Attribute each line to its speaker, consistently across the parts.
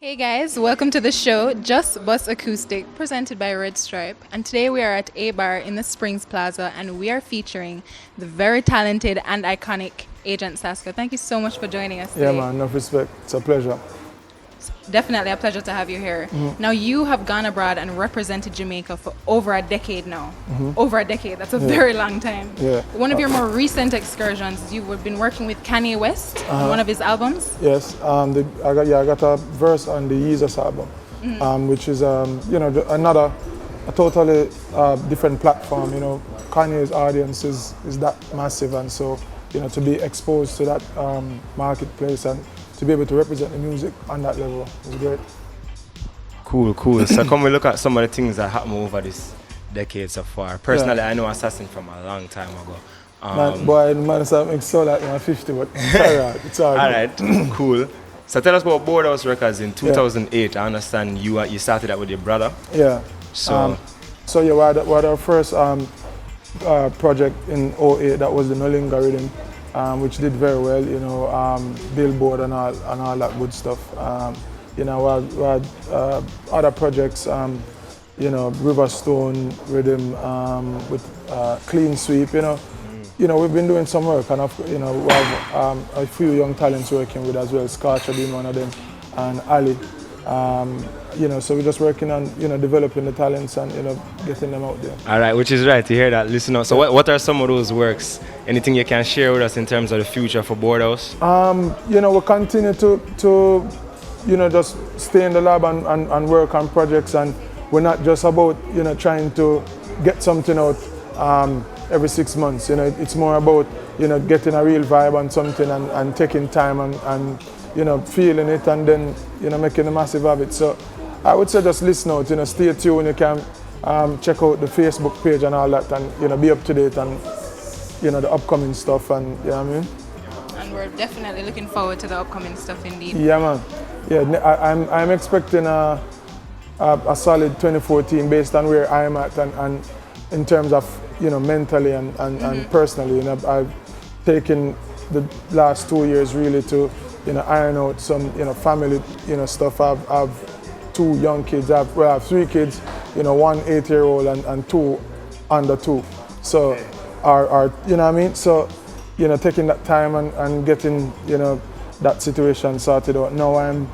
Speaker 1: Hey guys, welcome to the show, Jussbuss Acoustic, presented by Red Stripe. And today we are at A Bar in the Springs Plaza and we are featuring the very talented and iconic Agent Sasco. Thank you so much for joining us today.
Speaker 2: Yeah man, enough respect. It's a pleasure.
Speaker 1: It's definitely a pleasure to have you here. Now you have gone abroad and represented Jamaica for over a decade now. Over a decade, that's a very long time.
Speaker 2: Yeah.
Speaker 1: One of your more recent excursions, you've been working with Kanye West on one of his albums.
Speaker 2: Yes, I got a verse on the Yeezus album, which is another a totally different platform. You know, Kanye's audience is that massive, and so to be exposed to that marketplace and to be able to represent the music on that level is great.
Speaker 3: Cool. So come we look at some of the things that happened over this decade so far. Personally, I know Assassin from a long time ago.
Speaker 2: Man, so like I'm 50, but it's all right.
Speaker 3: All right, cool. So tell us about Boardhouse Records in 2008. I understand you started that with your brother.
Speaker 2: Yeah.
Speaker 3: So
Speaker 2: we had our first project in '08. That was the No Linger Rhythm, which did very well. Billboard and all that good stuff. We had other projects. Riverstone Rhythm with Clean Sweep. We've been doing some work, and we have a few young talents working with as well. Scorcher being one of them, and Ali. So we're just working on developing the talents and getting them out there.
Speaker 3: all right, which is right to hear that. Listen up. So what are some of those works? Anything you can share with us in terms of the future for Boardhouse?
Speaker 2: We continue to just stay in the lab and work on projects, and we're not just about trying to get something out every 6 months. It's more about getting a real vibe on something and taking time and feeling it, and then making a massive of it. So I would say just listen out, stay tuned. You can check out the Facebook page and all that, and be up to date on the upcoming stuff, and you know what I mean.
Speaker 1: And we're definitely looking forward to the upcoming stuff indeed.
Speaker 2: Yeah man. Yeah, I'm expecting a solid 2014 based on where I'm at and in terms of mentally and personally. I've taken the last 2 years really to iron out some family stuff. I've 2 young kids. I have 3 kids. 1 8-year-old and 2 under 2. So So taking that time and getting that situation sorted out. Now I'm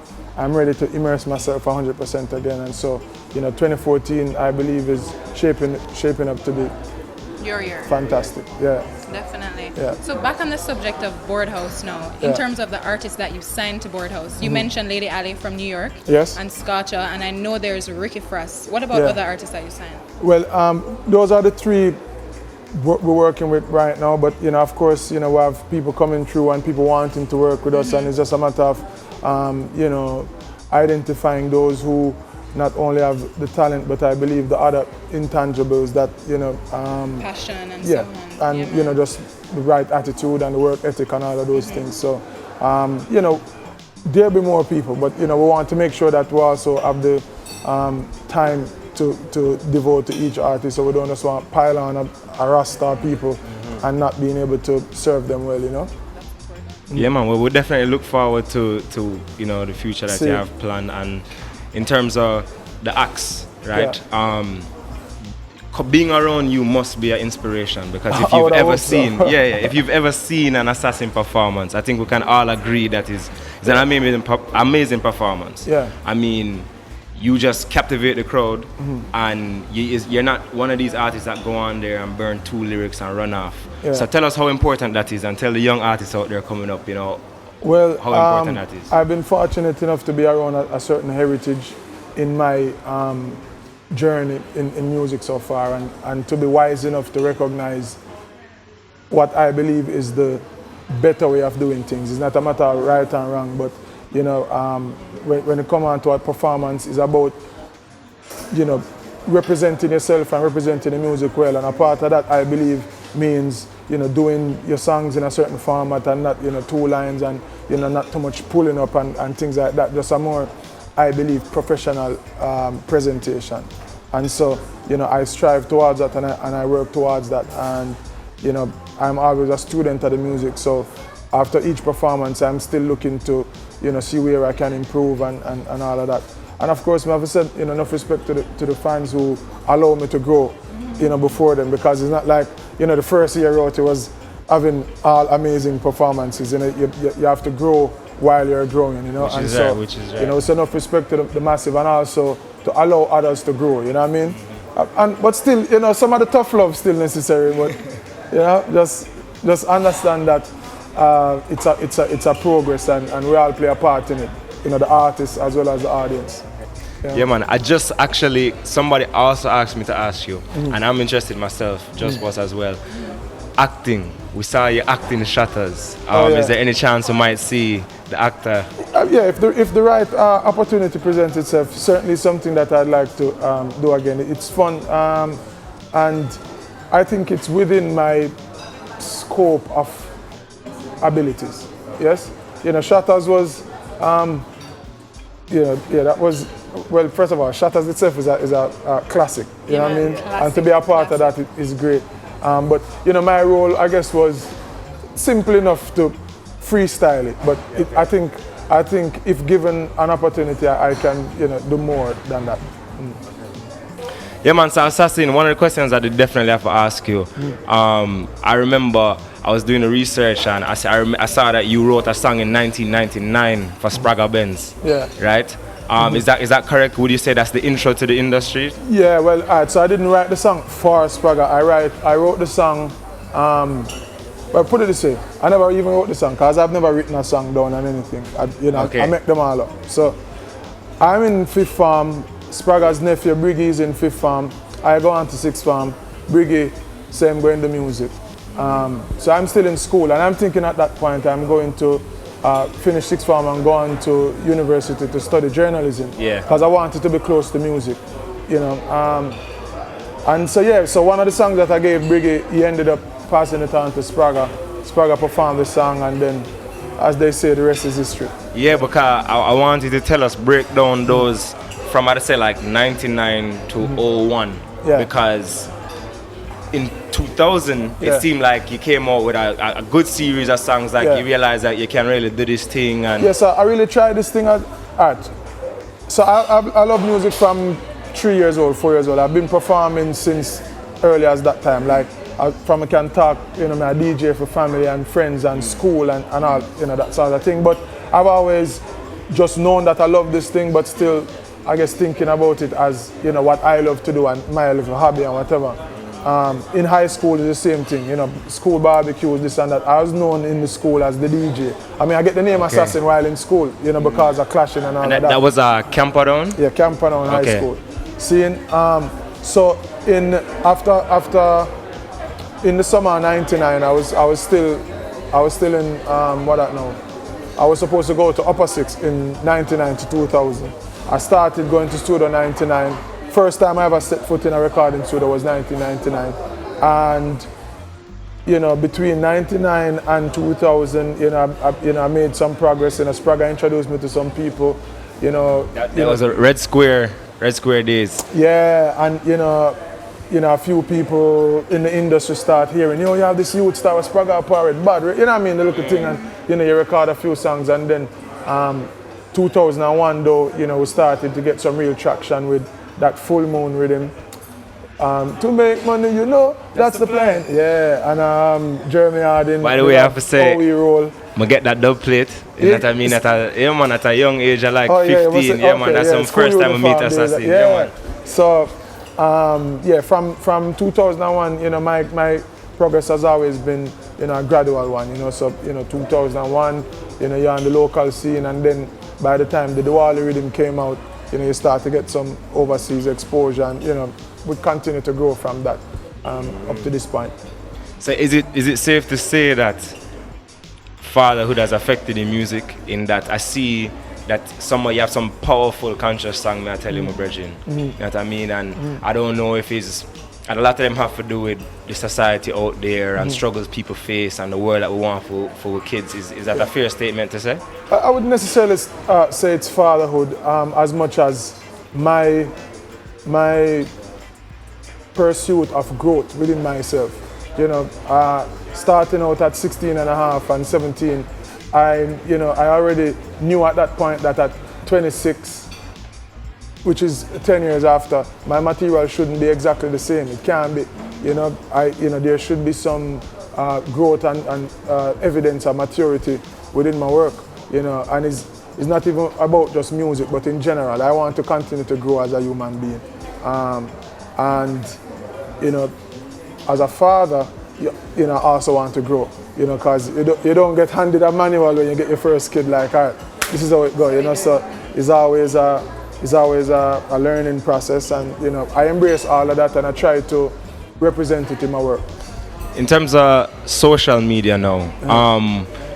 Speaker 2: ready to immerse myself 100% again, and so 2014 I believe is shaping up to be
Speaker 1: Your year.
Speaker 2: fantastic. Yeah.
Speaker 1: Definitely.
Speaker 2: Yeah.
Speaker 1: So back on the subject of Boardhouse now, in terms of the artists that you signed to Boardhouse, you mentioned Lady Ali from New York.
Speaker 2: Yes.
Speaker 1: And Scorcher, and I know there's Ricky Frost. What about other artists that you signed?
Speaker 2: Well, those are the 3 we're working with right now, but of course we have people coming through and people wanting to work with us, and it's just a matter of identifying those who not only have the talent, but I believe the other intangibles that
Speaker 1: Passion and so on.
Speaker 2: And just the right attitude and the work ethic and all of those things. So there'll be more people, but we want to make sure that we also have the time to devote to each artist, so we don't just want to pile on a roster of people and not being able to serve them well.
Speaker 3: Yeah, man. Well, we'll definitely look forward to the future that you have planned. And in terms of the acts, right? Being around you must be an inspiration, because if you've ever seen, if you've ever seen an Assassin performance, I think we can all agree that it's an amazing performance.
Speaker 2: Yeah.
Speaker 3: I mean, you just captivate the crowd, and you're not one of these artists that go on there and burn 2 lyrics and run off.
Speaker 2: Yeah.
Speaker 3: So tell us how important that is, and tell the young artists out there coming up,
Speaker 2: well,
Speaker 3: how important that is.
Speaker 2: I've been fortunate enough to be around a certain heritage in my journey in music so far, and to be wise enough to recognize what I believe is the better way of doing things. It's not a matter of right and wrong, but when it comes on to a performance, it's about representing yourself and representing the music well, and a part of that I believe means doing your songs in a certain format and not 2 lines and not too much pulling up and things like that. Just a more, I believe, professional presentation. And so I strive towards that, and I work towards that, and I'm always a student of the music, so after each performance, I'm still looking to, see where I can improve and all of that. And of course, I have said, enough respect to the fans who allow me to grow, before them, because it's not like, the first year out, it was having all amazing performances. You have to grow while you're growing,
Speaker 3: Which is right.
Speaker 2: So enough respect to the massive, and also to allow others to grow, you know what I mean? But still, some of the tough love still necessary, but, just understand that it's a progress, and we all play a part in it, the artists as well as the audience.
Speaker 3: Yeah, man. Somebody also asked me to ask you, and I'm interested myself, Jussbuss as well. Acting. We saw you acting in Shottaz. Is there any chance we might see the actor?
Speaker 2: Yeah, if the right opportunity presents itself, certainly something that I'd like to do again. It's fun, and I think it's within my scope of abilities. Yes, Shottaz was, that was. Well, first of all, Shottaz itself is a classic, you know what I mean? And to be a part of that is great. But, my role, I guess, was simple enough to freestyle it. But I think if given an opportunity, I can, do more than that.
Speaker 3: Yeah, man, so Assassin, one of the questions that I definitely have to ask you, I remember I was doing the research and I saw that you wrote a song in 1999 for Spragga Benz.
Speaker 2: Yeah.
Speaker 3: Right? Is that correct? Would you say that's the intro to the industry?
Speaker 2: Yeah, well, alright, so I didn't write the song for Spragga. I wrote the song, well, put it this way, I never even wrote the song because I've never written a song down on anything. I make them all up. So I'm in 5th form, Spragga's nephew Biggz is in 5th form, I go on to 6th form, Biggz, same going to music. So I'm still in school, and I'm thinking at that point I'm going to finish 6th form and go on to university to study journalism.
Speaker 3: Yeah.
Speaker 2: Because I wanted to be close to music, And so one of the songs that I gave Biggz, he ended up passing it on to Spragga. Spragga performed the song, and then, as they say, the rest is history.
Speaker 3: Yeah, because I want you to tell us, break down those from, I'd say, like 99 to 01.
Speaker 2: Yeah.
Speaker 3: Because in 2000, it seemed like you came out with a good series of songs, like you realize that you can really do this thing. And
Speaker 2: so I really tried this thing at art. So I love music from 3 years old, 4 years old. I've been performing since early as that time. Like from I can talk, my DJ for family and friends and school and all, that sort of thing. But I've always just known that I love this thing, but still, I guess, thinking about it as, what I love to do and my little hobby and whatever. In high school, it's the same thing, school barbecues, this and that. I was known in the school as the DJ. I mean, I get the name Assassin while in school, because of clashing and all that.
Speaker 3: That was a Camperdown?
Speaker 2: Yeah, Camperdown High School. Seeing, so after in the summer of '99, I was still in I was supposed to go to Upper Six in '99 to 2000. I started going to studio '99. First time I ever set foot in a recording studio was 1999, and between '99 and 2000, I made some progress. Spragga introduced me to some people.
Speaker 3: That was a Red Square days.
Speaker 2: Yeah, and a few people in the industry start hearing, you have this youth star with Spragga Pirate Bad, you know what I mean, the little thing, and you record a few songs, and then 2001 though, we started to get some real traction with that Full Moon rhythm. To make money, that's the plan. Yeah, and Jeremy Hardin.
Speaker 3: By the way, I have to say,
Speaker 2: how we roll.
Speaker 3: I get that dub plate. You know what I mean? At a young age, of like 15. That's some first time I meet Assassin.
Speaker 2: Yeah. So, from 2001, my progress has always been, a gradual one. So, 2001, you're on the local scene, and then by the time the Diwali rhythm came out, you start to get some overseas exposure, and we continue to grow from that up to this point.
Speaker 3: So is it safe to say that fatherhood has affected the music, in that I see that you have some powerful conscious song, I tell you, my brethren. You know what I mean? And I don't know if and a lot of them have to do with the society out there and struggles people face and the world that we want for kids. Is that a fair statement to say?
Speaker 2: I wouldn't necessarily say it's fatherhood as much as my pursuit of growth within myself. You know, starting out at 16 and a half and 17, I already knew at that point that at 26, which is 10 years after, my material shouldn't be exactly the same. It can't be. There should be some growth and evidence of maturity within my work. And it's not even about just music, but in general, I want to continue to grow as a human being. As a father, I also want to grow. Because you don't get handed a manual when you get your first kid. Like, all right, this is how it goes. So it's always a learning process, and I embrace all of that, and I try to represent it in my work.
Speaker 3: In terms of social media now,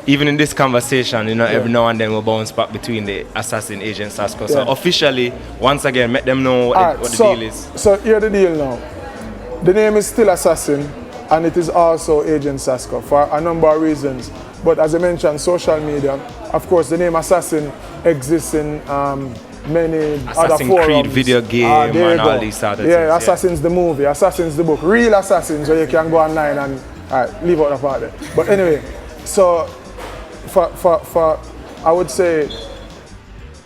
Speaker 3: even in this conversation, every now and then we'll bounce back between the Assassin, Agent Sasco. So officially, once again, let them know what the deal is.
Speaker 2: So here's the deal now. The name is still Assassin, and it is also Agent Sasco for a number of reasons. But as I mentioned, social media, of course, the name Assassin exists in many other forums.
Speaker 3: Assassin's Creed video game and all these sort of things.
Speaker 2: Yeah, Assassin's the movie, Assassin's the book. Real Assassins, where you can go online and leave out the part there. But anyway, so for I would say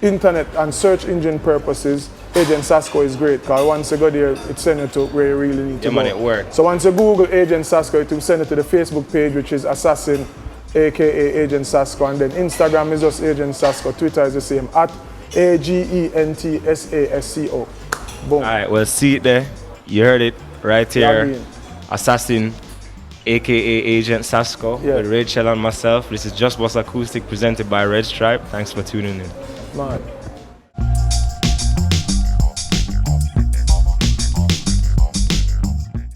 Speaker 2: internet and search engine purposes, Agent Sasco is great, because once you go there, it sends you to where you really need to go.
Speaker 3: It works.
Speaker 2: So once you Google Agent Sasco, it will send you to the Facebook page, which is Assassin, a.k.a. Agent Sasco, and then Instagram is just Agent Sasco, Twitter is the same, at AGENTSASCO. Boom.
Speaker 3: Alright, well, see it there. You heard it right here. Assassin, a.k.a. Agent Sasco, with Rachel and myself. This is Jussbuss Acoustic, presented by Red Stripe. Thanks for tuning in.
Speaker 2: Man.